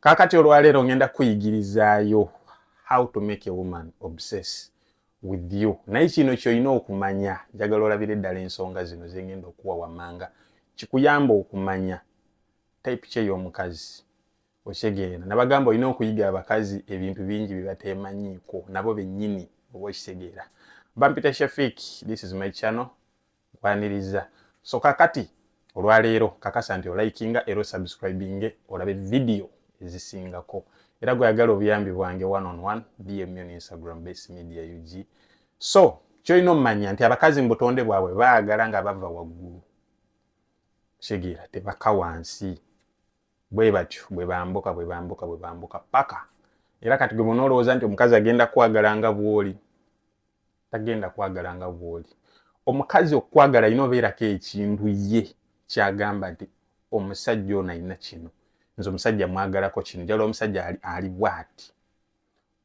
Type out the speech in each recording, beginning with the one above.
Kakati olwaleero ngenda kuyigirizaayo how to make a woman obsess with you. Naye kino ky'olina okumanya, njagala olabire ddala ensonga zino ze ngenda okuwa wammanga. Kikuyamba okumanya type ki ey'omukazi. Okitegeera. Nabagamba olina okuyiga abakazi ebintu bingi bye bateemanyiiko nabo bennyini oba okitegeera. Bampita Shafiq, this is my channel. Nkwaniriza. So kakati olwaleero kakasa nti olikinga era subscribing olabe video ezisingako. Era gwagala obuyambi bwange one on one DM on Instagram base media UG. So kyolina omanya nti abakazi mu butonde bwabwe baagala nga bava waggulu. Kitegeera tebaka wansi. Bwe batyo bwe bambuka paka. Era kati gwe munolowooza nti omukazi agenda kwagala nga bw'oli. Tagenda kwagala nga bw'oli. Omukazi okwagala ino obeerako ekintu ye kyagamba nti omusajja ono alina kino. Nze omusajja mwagalako kino. Njagala omusajja ali bw'ati.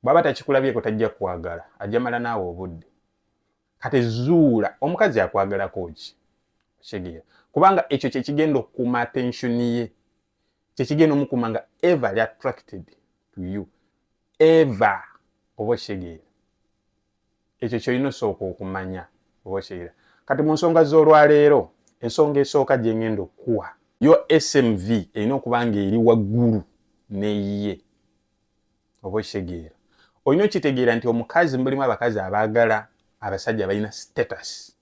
Bw'aba takikulabyeko tajja kwagala. Ajja mala naawe obudde. Kati zuula omukazi akwagalako ki? Kitegeera. Kubanga ekyo kye kigenda okukuuma attention ye. Kye kigenda omukuuma nga ever attracted to you. Ever. Oba kitegeera. Ekyo kyolina osooka okumanya. Oba kitegeera. Kati mu nsonga z'olwaleero, ensonga esooka gye ngenda okuwa. Yo SMV erina okuba nga eri waggulu n'eyiye. Oba kitegeera. Olina okitegeera nti omukazi mulimu abakazi abaagala abasajja balina status.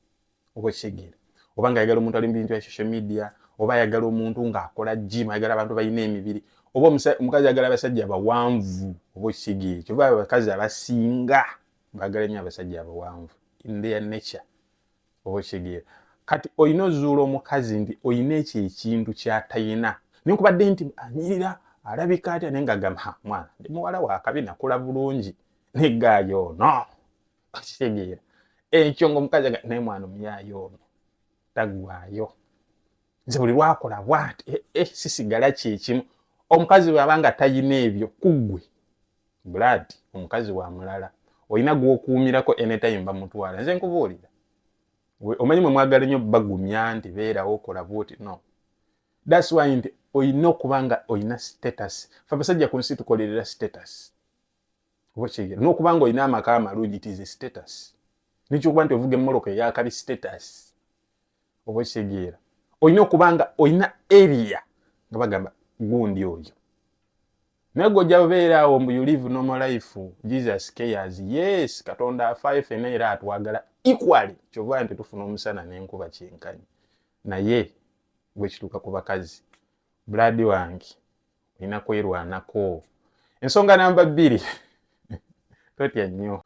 Oba kitegeera. Oba nga ayagala omuntu ali mu bintu bya social media, oba ayagala omuntu ng'akola gym, ayagala abantu balina emibiri, oba omukazi ayagala abasajja bawanvu. Oba kitegeera. Kyova abakazi abasinga baagala nnyo abasajja abawanvu in their nature. Oba kitegeera. Kati olina ozuula omukazi nti olina ekyo ekintu ky'atayina. Nenkubadde nti anyirira alabika atya naye ng'agamba mwana ndi muwala wa kabi nakula bulungi negaayo ono. Kitegeera. Ekyo ng'omukazi naye mwana omuyaayo ono taggwaayo. Nze buli lwakola bw'ati sisigala kyekimu. Omukazi bw'aba nga tayina ebyo kuggwe blood omukazi wa mulala. Olina gw'okuumirako anytime bamutwala. Nze nkubuulira. Omanyi mwe mwagala nnyo bagumya nti beerawo okola bw'oti. No. That's why nti olina okuba nga olina status. Ffe abasajja ku nsi tukolerera status. Oba kitegeera. N'okuba nga olina amaka amalungi it is a status. N'ekyokuba nti ovuga emmoloka ey'akabi status. Oba kitegeera. Olina okuba nga olina area nga bagamba gundi oyo. Naye gojja beera awo you live normal life. Jesus cares. Yes, Katonda afaayo ffenna era atwagala equally. Kyova nti tufuna omusana n'enkuba kyenkanye. Naye bwe kituuka ku bakazi blood wange olina kwerwanako. Ensonga namba 2 totya nnyo.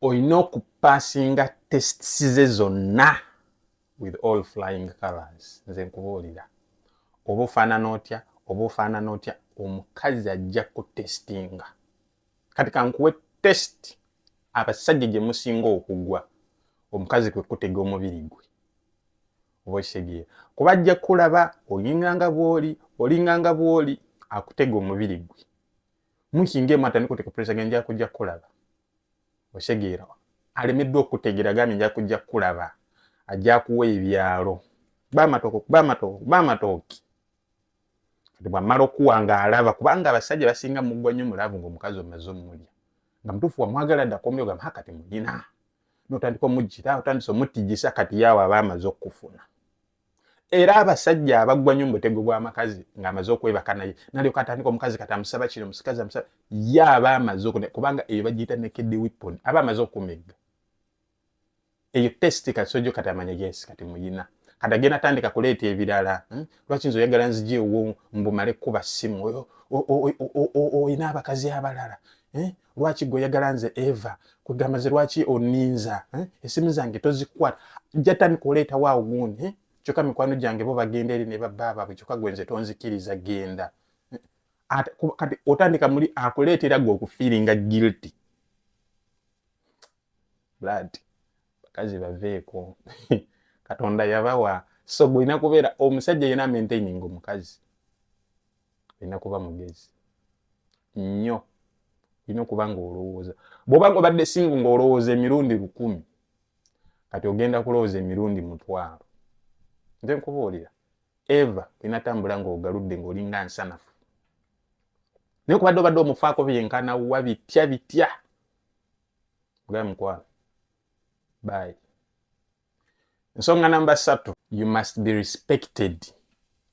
Olina okupaasinga tests ze zonna with all flying colors. Nze nkubuulira. Oba ofaanana otya omukazi ajja kutestinga. Kati kankuwe test abasajja gye musinga okugwa omukazi kwe kutega omubiri gwe. Oba kitegeera. Kuba ajja kulaba olinganga bw'oli akutega omubiri gwe. Mukinge mata nikuteka pressure genja kujja kulaba. Okitegeera. Alemeddwa okutegeera agambye nja kujja kulaba. Ajja kuwa ebyalo. Bamatooki. Kati bw'amala okuwanga alaba kubanga abasajja basinga muggwa nnyo mulavu ng'omukazi omaze omulya. Nga mutuufu wamwagala dda komyo gamba kati mulina. N'otandika omuggira otandise omutijisa kati yaawe aba amaze okufuna. Era abasajja abaggwa nnyo mu butego bw'amakazi ng'amaze okwebaka naye nalyoka atandika omukazi kati amusaba kino omusikazi amusaba ye aba amaze kubanga eyo bagiyita naked weapon aba amaze okumegga. Eyo test kasojjo kati amanya yes kati muyina. Kati agenda atandika kuleeta ebirala. Lwaki nze oyagala nzijeewo mbumale kuba ssimu. Oyina abakazi abalala. Lwaki gwe oyagala nze Eva kugamba ze lwaki oninza. Essimu zange tozikwata. Ajja tandika oleeta waawo gundi. Kyokka mikwano gyange bo bagenda eri ne babba baabwe kyokka gwe nze tonzikiriza genda. Kati otandika muli akuleetera gwe okufiiringa guilty. Blood. Bakazi baveeko. Katonda yabawa. So bw'olina kubeera omusajja yena maintaining omukazi. Olina kuba mugezi. Nnyo. Olina okuba ng'olowooza. Bw'oba ng'obadde singu ng'olowooza emirundi 1000. Kati ogenda kulowooza emirundi 1000. Nze nkubuulira. Eva olina tambula ng'ogaludde ng'olinga nsanafu. naye kubadde obadde omufaako byenkana wa bitya mugabe mukwano. Bye. Nsonga namba 3, you must be respected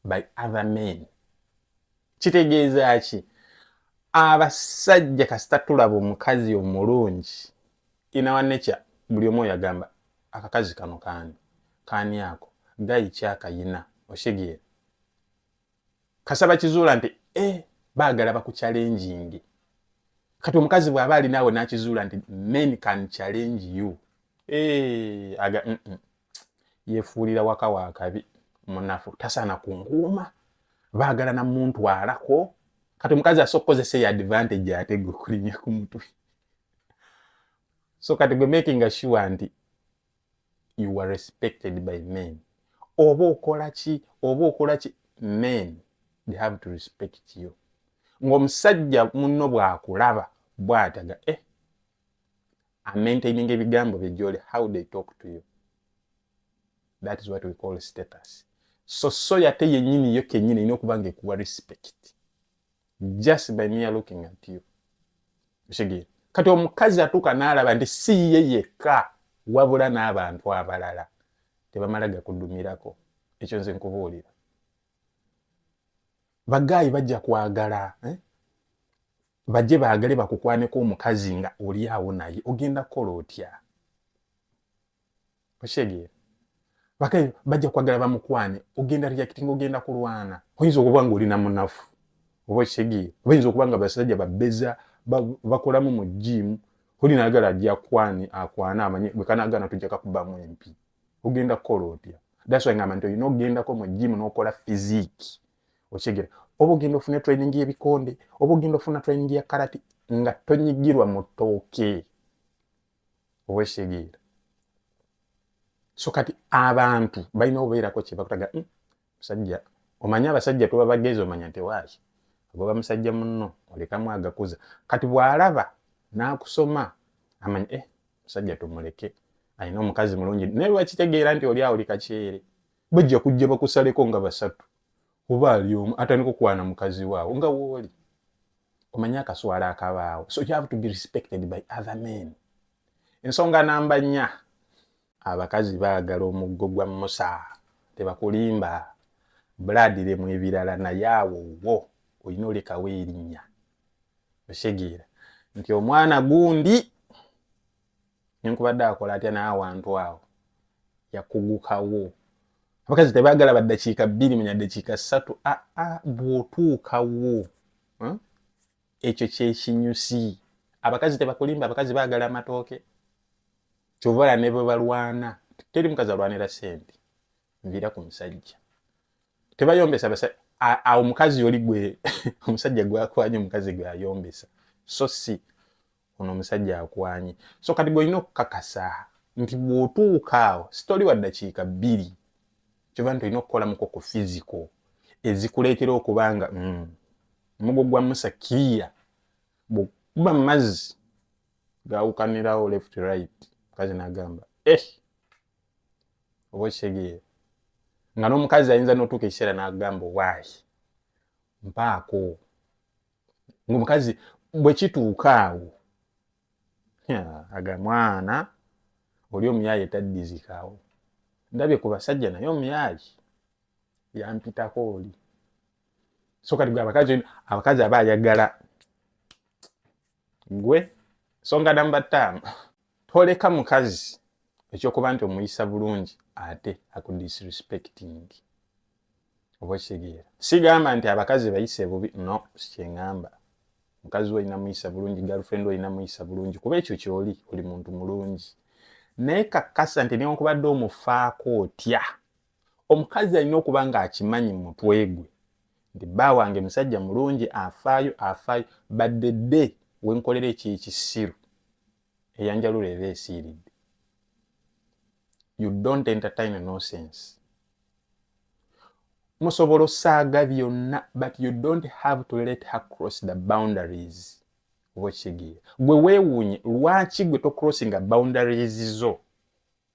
by other men. Kitegeeza ki? Abasajja kasita tulaba omukazi omulungi ina wa nature buli omu yagamba akakazi kano kaani ako gayi kyakayina oshigiye kasaba kizuula nti baagala bakuchallenging. Kati omukazi bw'aba ali naawe n'akizuula nti men can challenge you, yefuulira waka wa kabi munafu tasaana kunkuuma baagala na muntu alako. Kati omukazi asokozesa ya advantage ate gwe kulinya ku mutwe. So kati gwe making sure nti you are respected by men. Oba okola ki men they have to respect you. Ng'omusajja munno bw'akulaba bw'ataga maintaining ebigambo bye gy'oli, how they talk to you. That is what we call status. So yate yennyini yo kennyini ina okuba ng'ekuwa respect just by mere looking at you. Oshigire kati omukazi atuuka n'alaba nti si ye yekka wabula n'abantu abalala tebamala gakudumirako. Ekyo nze nkubuulira bagayi bajja kwagala bajje baagale bakukwaneko omukazi nga oli awo naye ogenda kukola otya? Oshigire bagayi bajja kwagala bamukwane ogenda reacting, ogenda kulwana. Oyinza okuba nga oli na munafu oba oshigire oyinza okuba nga basajja babeza bakolamu mu gym oli naagala ajja akwana amanye bwe kanaagana tujja kakubamu empi. Ogenda kukola otya? That's why ngamba nti olina ogendako mu gym n'okola physique. Oshigire oba ogenda ofuna training y'ebikonde oba ogenda ofuna training ya karate nga tonyigirwa mu ttooke. Oba oshigire so kati abantu balina obeerako kye bakutaga musajja omanye abasajja tuba bagezi omanya nti waayi agoba musajja munno olekamu agakuza. Kati bw'alaba n'akusoma amanye musajja tumuleke alina omukazi mulungi naye lwakitegeera nti oli awo oli kakyere bajja kujja bakusaleko nga basatu oba ali omu atandika okwana mukazi waawo nga wooli omanye akaswala akabaawo. So you have to be respected by other men. Ensonga namba 4, abakazi baagala omuggo gwa Musa tebakulimba buladire mu ebirala naye awo wo olina olekawo erinnya. Oshegeera nti omwana gundi nenkubadde akola atya naye awantu awo yakugukawo. Abakazi tebaagala baddakiika 2 mu dakiika 3 bw'otuukawo ekyo kyekinyusi. Abakazi tebakulimba, abakazi baagala amatooke. Kyova ne bwe balwana teri mukazi alwanira sente nvira ku musajja tebayombesa basa awo mukazi oli gwe omusajja gwakwanye omukazi gwe ayombesa so si ono omusajja akwanye. So kati gwe olina okukakasa nti bw'otuuka awo sitori wa ddakiika 2 kyova nti olina okukola mukoko physical ezikuleetera okubanga omugo gwa Musa kiya bw'okuba mu mazzi gaawukanirawo left right mukazi n'agamba oba okitegere nga n'omukazi ayinza n'otuuka ekiseera n'agamba waayi mpaako ng'omukazi bwe kituuka awo aga mwana oli omuyaayi taddizikawo ndabye ku basajja naye omuyaayi yampitako oli. So kati gwe abakazi aba ayagala gwe. Songa namba 5, toleka mukazi ekyokuba nti omuyisa bulungi ate akudisrespecting. Oba kitegeera sigamba nti abakazi bayise bubi, no sikyengamba. Mukazi we inamuyisa bulungi, girlfriend we inamuyisa bulungi kuba ekyo kyoli oli muntu mulungi naye kakasa nti newankubadde omufaako otya omukazi alina okuba nga akimanyi mu mutwe gwe nti bba wange musajja mulungi afaayo baddedde wenkolera ekisiru eyanjalula eba esiiridde. You don't entertain nonsense. Musobola osaaga byonna but you don't have to let her cross the boundaries. Obokigeera gwe weewuunye lwaki gwe tocrossinga boundaries zo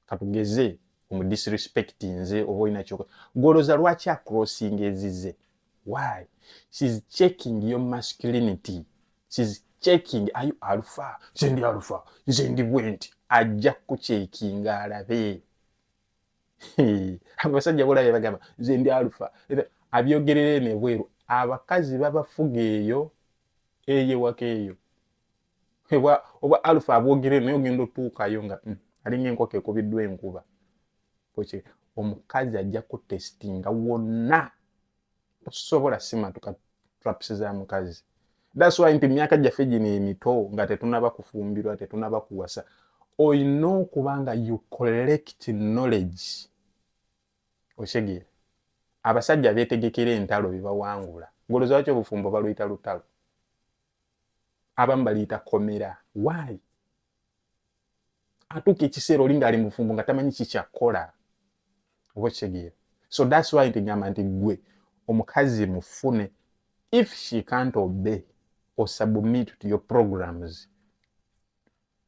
katugeze omudisrespecti nze oba olina kyoko gwoloza lwaki acrossing ezize Why? She's checking your masculinity. She's checking, are you alpha? Zendi alpha. Zendi went. Ajja kuchekinga alabe. Abasajja bolabe bagamba zendi alpha. Abyogerere ne bweru. Abakazi babafuga eyo waka eyo. Oba alpha abwogerere naye ogenda otuukayo nga alinga enkoko ekubiddwa enkuba. Poche omukazi ajja kutestinga wonna. Tosobola simatuka traps za mukazi. That's why nti myaka gyaffe gino emito nga tetunaba kufumbirwa tetunaba kuwasa. Oyina okubanga you collect knowledge. Oshegere. Abasajja beetegekera entalo bibawangula. Ngoloza wakyo obufumbo baluyita lutalo. Abamu baliyita komera. Why? Atuuka ekiseera olinga ali mufumbo nga tamanyi kikyakola. Oba okitegeera. So that's why nti ngamba nti gwe omukazi mufune. If she can't obey or submit to your programs,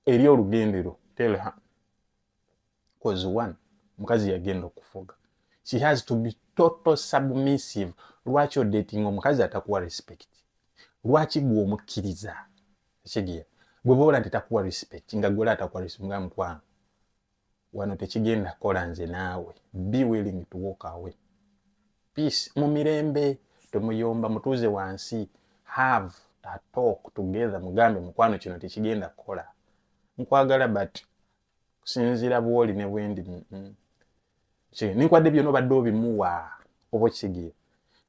eri olugendero, tell her. Because one, mukazi yagenda okufuga. She has to be total submissive. Lwaki dating omukazi atakuwa respect? Lwaki gwe omukkiriza? Ekyegeera. Gwe bola nti takuwa respect, nga gwe atakuwa respect nga mutwana. Wano tekigenda kola nze naawe. Be willing to walk away. Peace. Mu mirembe temuyomba mutuuze wansi. Have a talk together. Mugambe mukwano kino tekigenda kola. Nkwagala but kusinzira bwoli ne bwendi. Nikwadde byonna obadde obimuwa oba kigeera.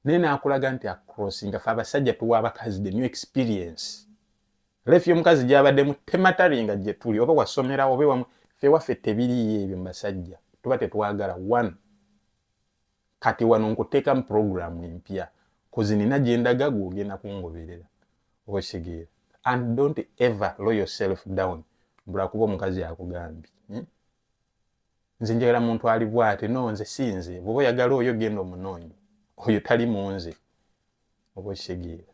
Naye naakulaga nti across nga fe abasajja tuwa abakazi the new experience. Lefi omukazi gy'abaddemu temataringa gye tuli oba wasomera oba wamu fe waffe tebiriyo ebyo mbasajja. Tuba tetwagala one. Kati wano nkuteeka mu program empya. Kozi nina gyendaga gwogenda kungoberera. Oba kigeera. And don't ever lower yourself down. Mbula kuba omukazi akugambye. Nze njagala muntu ali bw'ate no nze si nze. Bw'oba oyagala oyo genda omunoonyi. Oyo tali mu nze. Oba kigeera.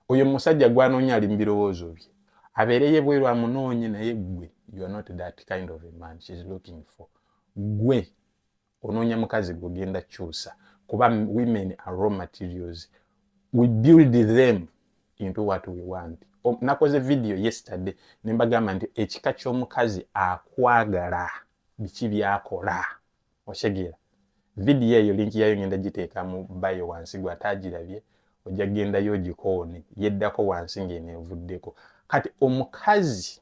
Oyo musajja gwanoonya ali mu birowoozo bye. Abeereye bweru amunoonye naye gwe. You are not that kind of a man she's looking for. Gwe onoonya mukazi gwogenda kyusa. Kuba women are raw materials. We build them into what we want. Nakoze video yesterday nembagamba nti ekika ky'omukazi akwagala biki byakola. Oshegeera. Video eyo link yayo ngenda giteeka mu bio wansi gwa tagirabye ojja genda yo gikoone yeddako wansi ng'eneevuddeko. Kati omukazi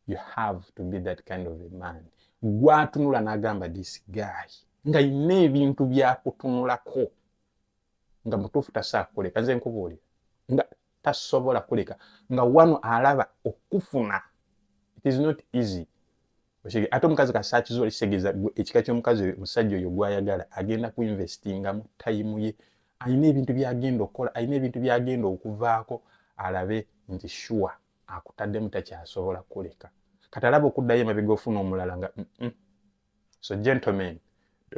you have to be that kind of a man. Gwatunula n'agamba this guy nga ine ebintu byakutunulako nga mutuufu tasaakuleka. Nze nkubuulira nga tasobola kuleka nga wano alaba okufuna. It is not easy. Ate omukazi kasaakiza oli kisegeza ekika ky'omukazi omusajja oyo gwayagala agenda kuinvestinga mu time ye. Alina ebintu byagenda okukola, alina ebintu byagenda okuvaako alabe nti sure akutaddemu takyasobola kuleka. Kati alaba okuddayo emabega ofuna omulala nga So gentlemen,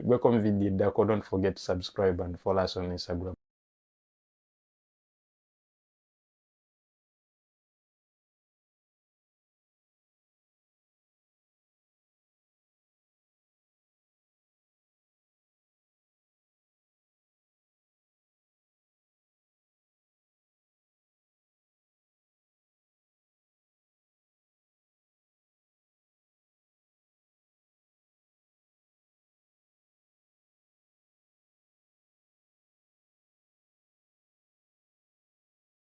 gweko mu video eddako, don't forget to subscribe and follow us on Instagram.